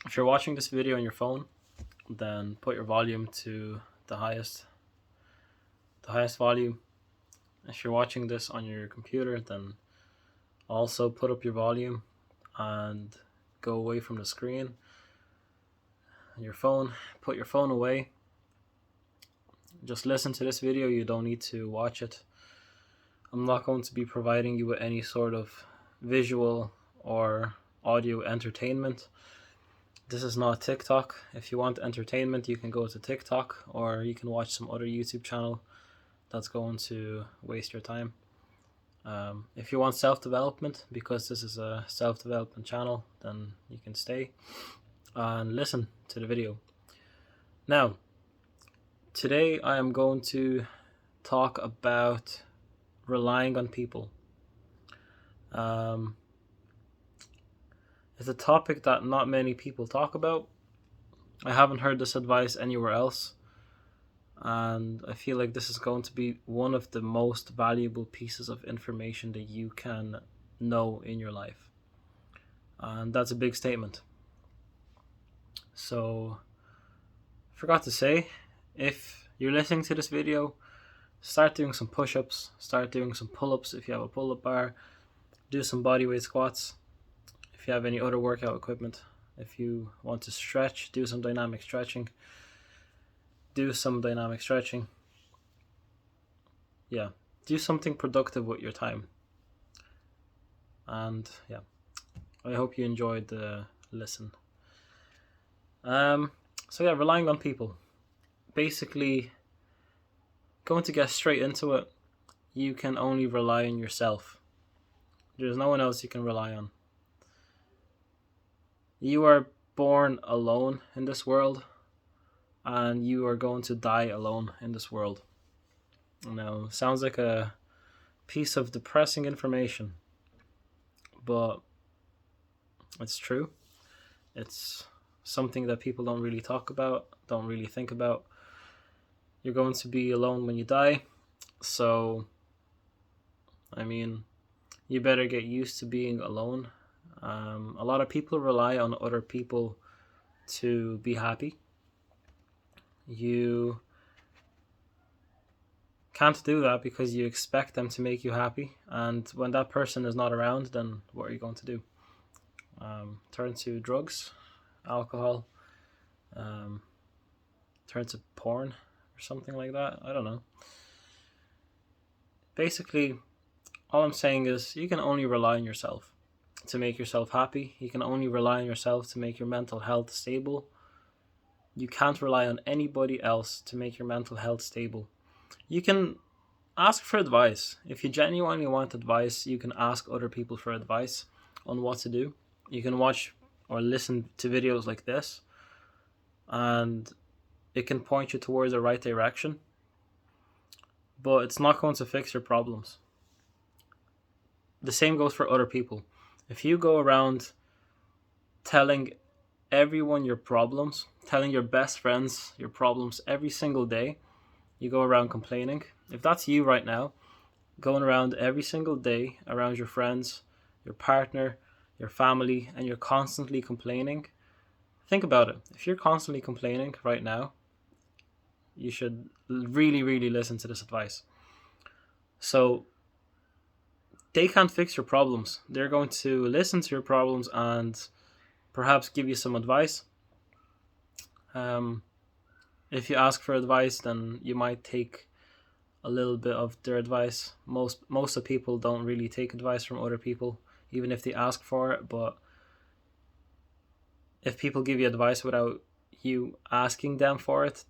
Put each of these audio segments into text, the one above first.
If you're watching this video on your phone, then put your volume to the highest volume. If you're watching this on your computer, then also put up your volume and go away from the screen. Your phone, put your phone away. Just listen to this video, you don't need to watch it. I'm not going to be providing you with any sort of visual or audio entertainment. This is not TikTok. If you want entertainment, you can go to TikTok, or you can watch some other YouTube channel that's going to waste your time. If you want self-development, because this is a self-development channel, then you can stay and listen to the video. Now, today I am going to talk about relying on people. It's a topic that not many people talk about. I haven't heard this advice anywhere else, and I feel like this is going to be one of the most valuable pieces of information that you can know in your life. And that's a big statement. So, forgot to say, if you're listening to this video, start doing some push-ups, start doing some pull-ups if you have a pull-up bar, do some bodyweight squats if you have any other workout equipment. If you want to stretch, do some dynamic stretching. Yeah, do something productive with your time. And yeah, I hope you enjoyed the listen. Relying on people. Basically, going to get straight into it, you can only rely on yourself. There's no one else you can rely on. You are born alone in this world, and you are going to die alone in this world. Now, sounds like a piece of depressing information, but it's true. It's something that people don't really talk about, don't really think about. You're going to be alone when you die, so, you better get used to being alone. A lot of people rely on other people to be happy. You can't do that because you expect them to make you happy, and when that person is not around, then what are you going to do? Turn to drugs, alcohol, turn to porn or something like that. I don't know. Basically, all I'm saying is you can only rely on yourself to make yourself happy. You can only rely on yourself to make your mental health stable. You can't rely on anybody else to make your mental health stable. You can ask for advice. If you genuinely want advice, you can ask other people for advice on what to do. You can watch or listen to videos like this, and it can point you towards the right direction, but it's not going to fix your problems. The same goes for other people. If you go around telling everyone your problems, telling your best friends your problems every single day, you go around complaining. If that's you right now, going around every single day around your friends, your partner, your family, and you're constantly complaining, think about it. If you're constantly complaining right now, you should really, really listen to this advice. So, they can't fix your problems. They're going to listen to your problems and perhaps give you some advice. If you ask for advice, then you might take a little bit of their advice. Most of people don't really take advice from other people, even if they ask for it. But if people give you advice without you asking them for it,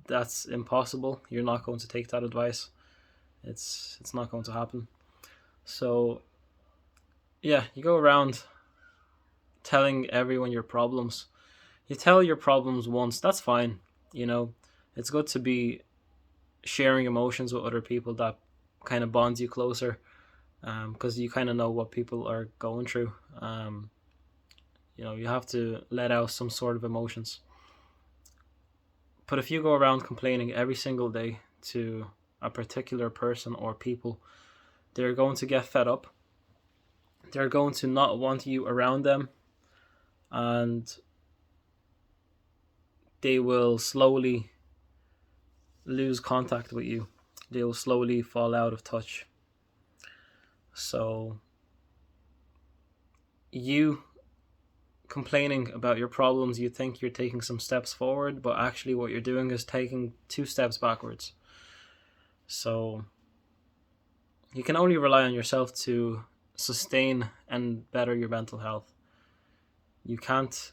that's impossible. You're not going to take that advice. It's not going to happen. So, yeah, you go around telling everyone your problems. You tell your problems once, that's fine. It's good to be sharing emotions with other people. That kind of bonds you closer, because you kind of know what people are going through. You have to let out some sort of emotions. But if you go around complaining every single day to a particular person or people, they're going to get fed up. They're going to not want you around them, and they will slowly lose contact with you. They will slowly fall out of touch. So you complaining about your problems, you think you're taking some steps forward, but actually what you're doing is taking 2 steps backwards. So you can only rely on yourself to sustain and better your mental health. You can't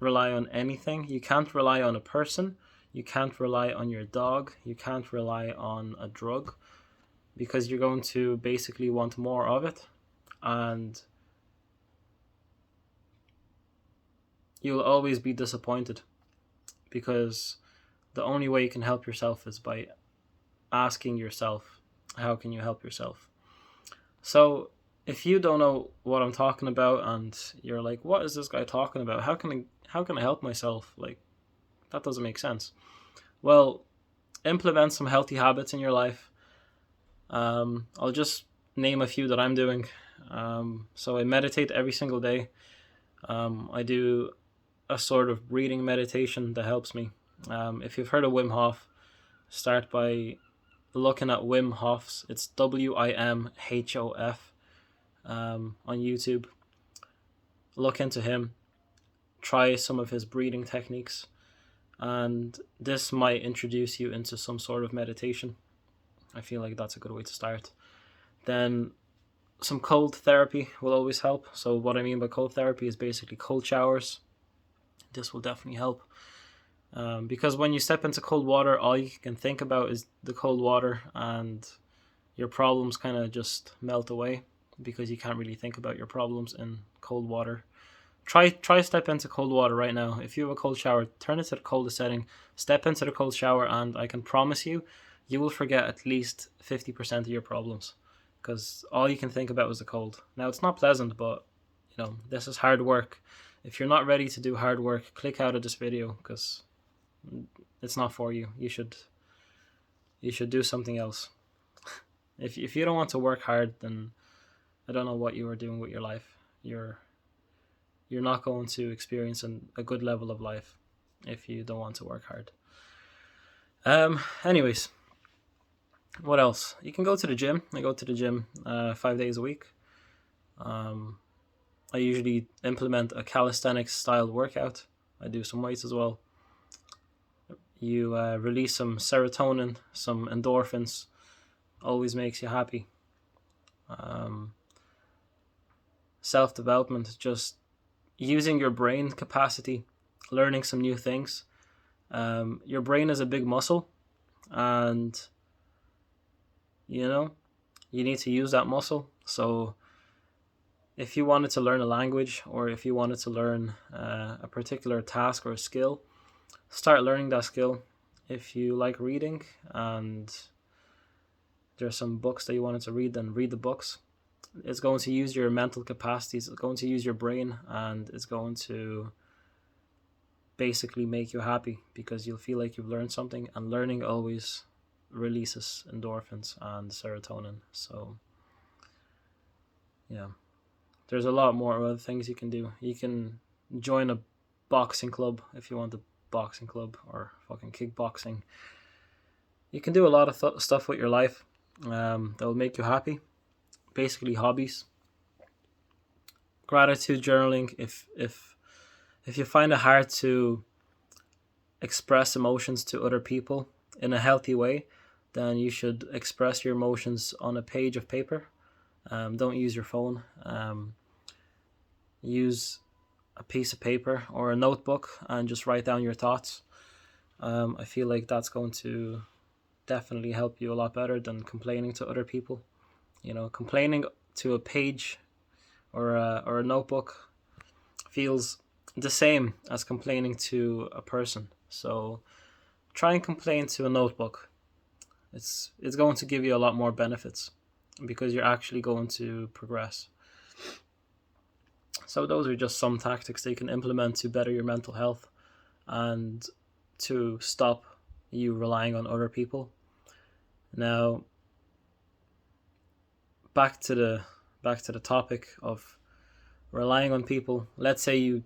rely on anything. You can't rely on a person. You can't rely on your dog. You can't rely on a drug, because you're going to basically want more of it, and you'll always be disappointed, because the only way you can help yourself is by asking yourself, how can you help yourself? So if you don't know what I'm talking about and you're like, what is this guy talking about? How can I help myself? Like, that doesn't make sense. Well, implement some healthy habits in your life. I'll just name a few that I'm doing. So I meditate every single day. I do a sort of breathing meditation that helps me. If you've heard of Wim Hof, start by looking at Wim Hof's. It's WIMHOF on YouTube. Look into him. Try some of his breathing techniques, and this might introduce you into some sort of meditation. I feel like that's a good way to start. Then some cold therapy will always help. So what I mean by cold therapy is basically cold showers. This will definitely help. Because when you step into cold water, all you can think about is the cold water, and your problems kind of just melt away, because you can't really think about your problems in cold water. Try step into cold water right now. If you have a cold shower, turn it to the coldest setting, step into the cold shower, and I can promise you, you will forget at least 50% of your problems, because all you can think about is the cold. Now, it's not pleasant, but this is hard work. If you're not ready to do hard work, click out of this video, because it's not for you. You should do something else. If you don't want to work hard, then I don't know what you are doing with your life. You're not going to experience a good level of life if you don't want to work hard. Anyways, what else? You can go to the gym. I go to the gym 5 days a week. I usually implement a calisthenics style workout. I do some weights as well. You release some serotonin, some endorphins. Always makes you happy. Self-development, just using your brain capacity, learning some new things. Your brain is a big muscle, and you need to use that muscle. So if you wanted to learn a language, or if you wanted to learn a particular task or a skill, start learning that skill. If you like reading and there's some books that you wanted to read, then read the books. It's going to use your mental capacities, it's going to use your brain, and it's going to basically make you happy, because you'll feel like you've learned something, and learning always releases endorphins and serotonin. So yeah, there's a lot more other things you can do. You can join a boxing club if you want a boxing club, or fucking kickboxing. You can do a lot of stuff with your life that will make you happy. Basically hobbies. Gratitude journaling. If you find it hard to express emotions to other people in a healthy way, then you should express your emotions on a page of paper. Don't use your phone. Use a piece of paper or a notebook and just write down your thoughts. I feel like that's going to definitely help you a lot better than complaining to other people. Complaining to a page or a notebook feels the same as complaining to a person. So try and complain to a notebook. It's going to give you a lot more benefits, because you're actually going to progress. So those are just some tactics that you can implement to better your mental health and to stop you relying on other people. Now, back to the topic of relying on people. Let's say you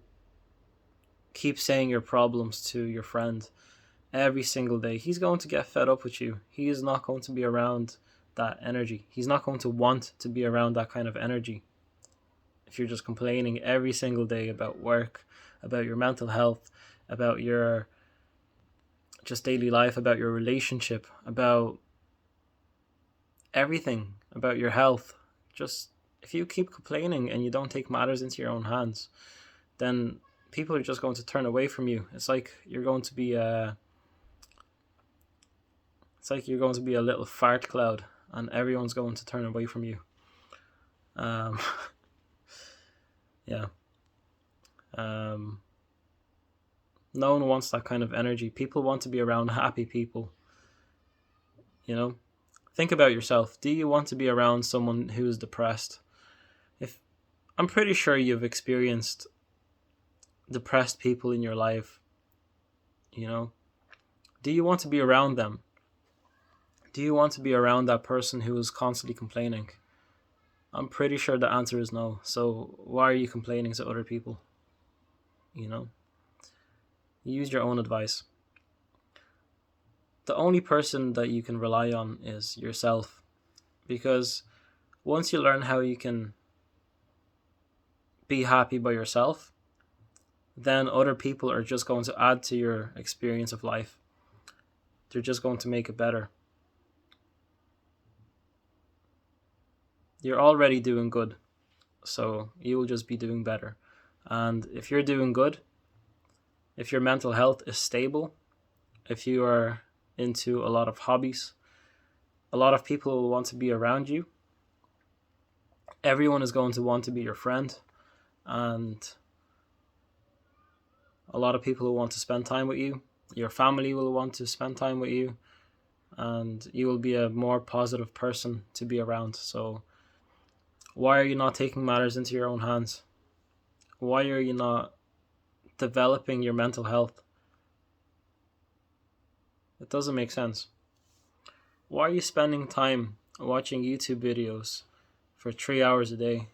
keep saying your problems to your friend every single day, he's going to get fed up with you. He is not going to be around that energy. He's not going to want to be around that kind of energy. If you're just complaining every single day about work, about your mental health, about your just daily life, about your relationship, about everything, about your health, just if you keep complaining and you don't take matters into your own hands, then people are just going to turn away from you. It's like you're going to be a little fart cloud, and everyone's going to turn away from you. Yeah. No one wants that kind of energy. People want to be around happy people. Think about yourself. Do you want to be around someone who is depressed? I'm pretty sure you've experienced depressed people in your life. Do you want to be around them? Do you want to be around that person who is constantly complaining? I'm pretty sure the answer is no. So why are you complaining to other people? Use your own advice. The only person that you can rely on is yourself, because once you learn how you can be happy by yourself, then other people are just going to add to your experience of life. They're just going to make it better. You're already doing good, so you will just be doing better. And if you're doing good, if your mental health is stable, if you are into a lot of hobbies, a lot of people will want to be around you. Everyone is going to want to be your friend, and a lot of people will want to spend time with you. Your family will want to spend time with you, and you will be a more positive person to be around. So why are you not taking matters into your own hands? Why are you not developing your mental health? It doesn't make sense. Why are you spending time watching YouTube videos for 3 hours a day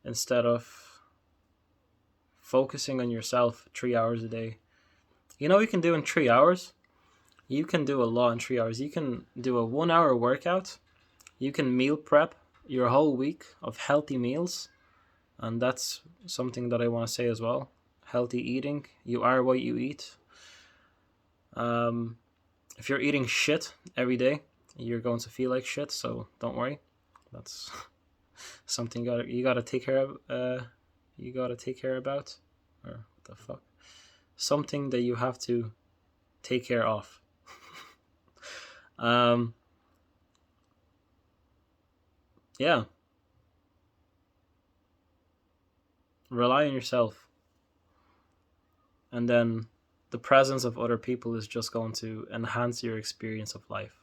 instead of focusing on yourself 3 hours a day? You know what you can do in 3 hours? You can do a lot in 3 hours. You can do a 1 hour workout. You can meal prep your whole week of healthy meals. And that's something that I want to say as well. Healthy eating. You are what you eat. If you're eating shit every day, you're going to feel like shit. So don't worry. That's something you gotta take care of. You gotta take care about. Or what the fuck? Something that you have to take care of. Yeah. Rely on yourself. And then the presence of other people is just going to enhance your experience of life.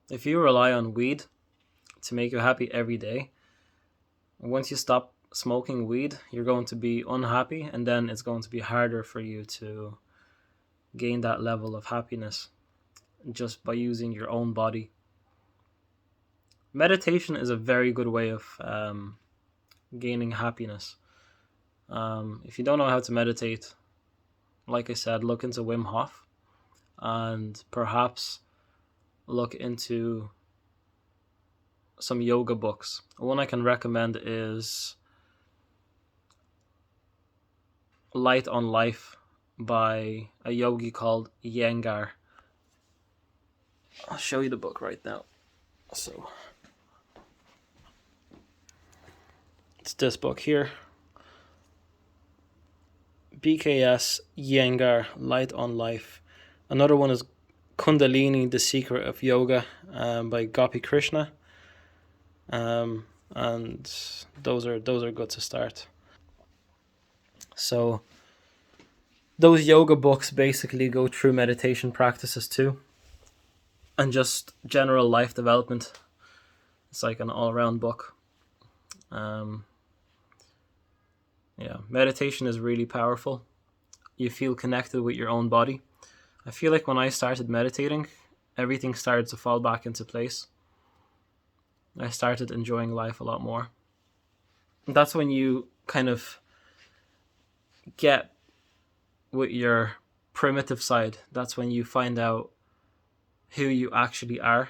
If you rely on weed to make you happy every day, once you stop smoking weed, you're going to be unhappy, and then it's going to be harder for you to gain that level of happiness just by using your own body. Meditation is a very good way of gaining happiness. If you don't know how to meditate, like I said, look into Wim Hof, and perhaps look into some yoga books. One I can recommend is Light on Life by a yogi called Iyengar. I'll show you the book right now. So it's this book here. BKS Iyengar, Light on Life. Another one is Kundalini, The Secret of Yoga by Gopi Krishna. And those are good to start. So those yoga books basically go through meditation practices too, and just general life development. It's like an all-around book. Meditation is really powerful. You feel connected with your own body. I feel like when I started meditating, everything started to fall back into place. I started enjoying life a lot more. That's when you kind of get with your primitive side. That's when you find out who you actually are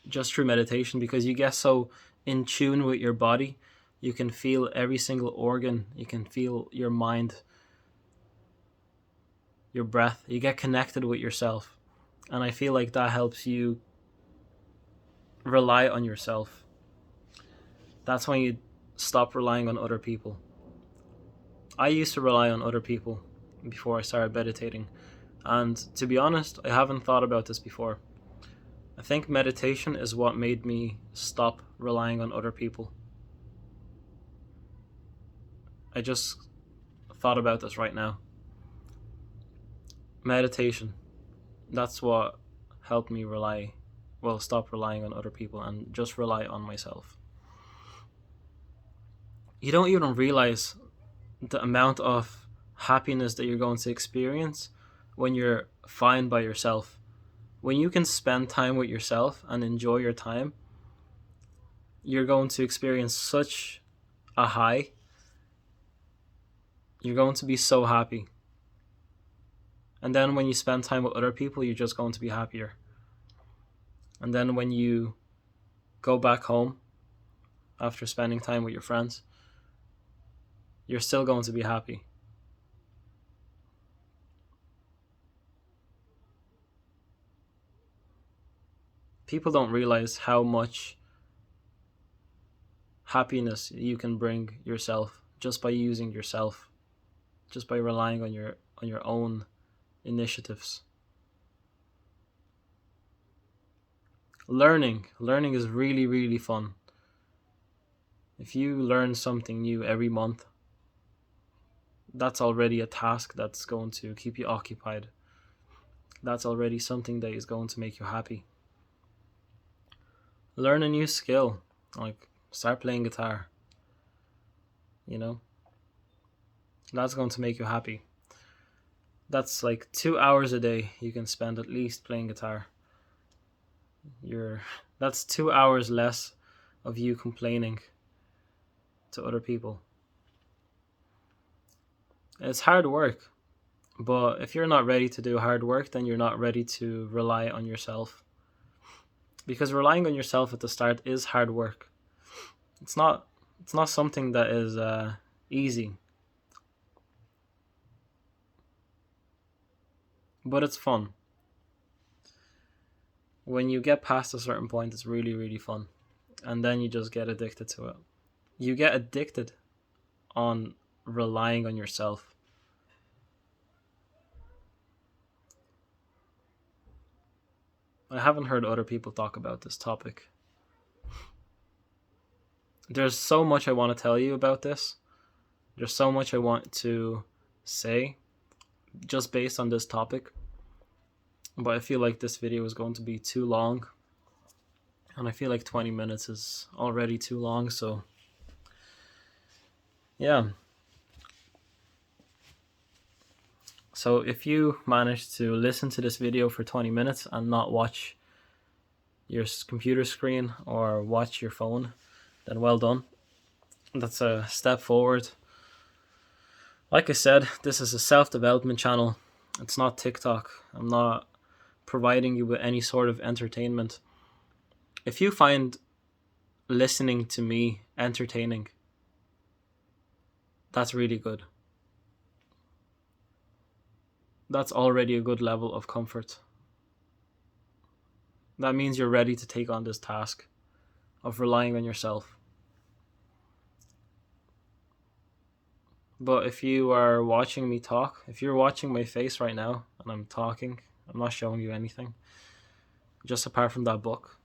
just through meditation, because you get so in tune with your body. You can feel every single organ. You can feel your mind, your breath. You get connected with yourself. And I feel like that helps you rely on yourself. That's when you stop relying on other people. I used to rely on other people before I started meditating. And to be honest, I haven't thought about this before. I think meditation is what made me stop relying on other people. I just thought about this right now. Meditation, that's what helped me stop relying on other people and just rely on myself. You don't even realize the amount of happiness that you're going to experience when you're fine by yourself. When you can spend time with yourself and enjoy your time, you're going to experience such a high. You're going to be so happy. And then when you spend time with other people, you're just going to be happier. And then when you go back home after spending time with your friends, you're still going to be happy. People don't realize how much happiness you can bring yourself just by using yourself, just by relying on your own initiatives. Learning is really, really fun. If you learn something new every month, that's already a task that's going to keep you occupied. That's already something that is going to make you happy. Learn a new skill, like start playing guitar. That's going to make you happy. That's like 2 hours a day you can spend at least playing guitar. That's 2 hours less of you complaining to other people. It's hard work, but if you're not ready to do hard work, then you're not ready to rely on yourself. Because relying on yourself at the start is hard work. It's not something that is easy. But it's fun. When you get past a certain point, it's really, really fun. And then you just get addicted to it. You get addicted on relying on yourself. I haven't heard other people talk about this topic. There's so much I want to tell you about this. There's so much I want to say just based on this topic. But I feel like this video is going to be too long. And I feel like 20 minutes is already too long, so yeah. So if you manage to listen to this video for 20 minutes and not watch your computer screen or watch your phone, then well done. That's a step forward. Like I said, this is a self-development channel. It's not TikTok. I'm not providing you with any sort of entertainment. If you find listening to me entertaining, that's really good. That's already a good level of comfort. That means you're ready to take on this task of relying on yourself. But if you are watching me talk, if you're watching my face right now and I'm talking, I'm not showing you anything, just apart from that book,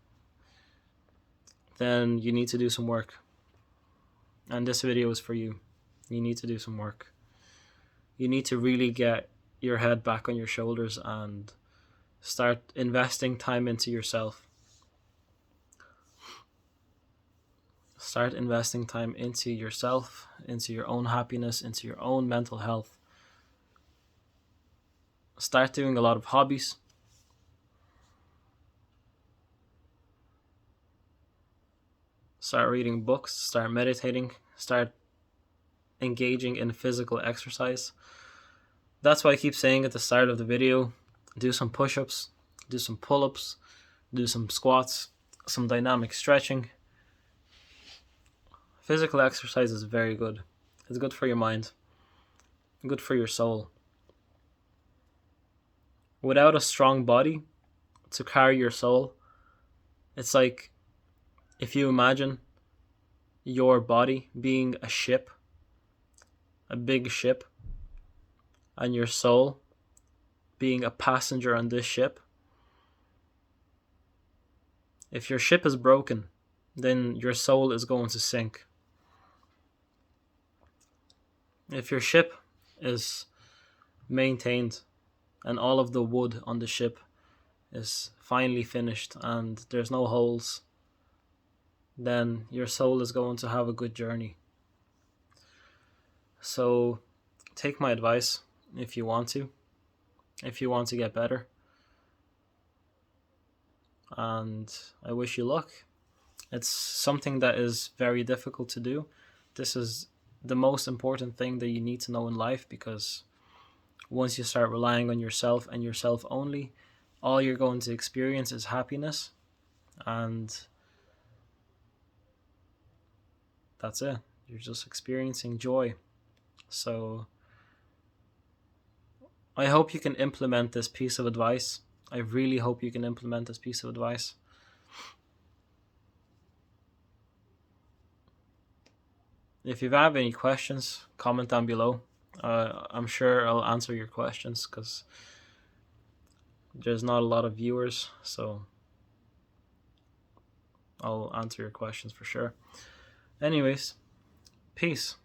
then you need to do some work. And this video is for you. You need to do some work. You need to really get your head back on your shoulders and start investing time into yourself. Start investing time into yourself, into your own happiness, into your own mental health. Start doing a lot of hobbies. start reading books, start meditating, start engaging in physical exercise. That's why I keep saying at the start of the video, do some push-ups, do some pull-ups, do some squats, some dynamic stretching. Physical exercise is very good. It's good for your mind, good for your soul. Without a strong body to carry your soul, it's like if you imagine your body being a ship, a big ship, and your soul being a passenger on this ship. If your ship is broken, then your soul is going to sink. If your ship is maintained and all of the wood on the ship is finally finished and there's no holes, then your soul is going to have a good journey. So take my advice if you want to get better. And I wish you luck. It's something that is very difficult to do. This is the most important thing that you need to know in life, because once you start relying on yourself and yourself only, all you're going to experience is happiness, and that's it. You're just experiencing joy. So I hope you can implement this piece of advice. I really hope you can implement this piece of advice. If you have any questions, comment down below. I'm sure I'll answer your questions because there's not a lot of viewers, so I'll answer your questions for sure. Anyways, peace.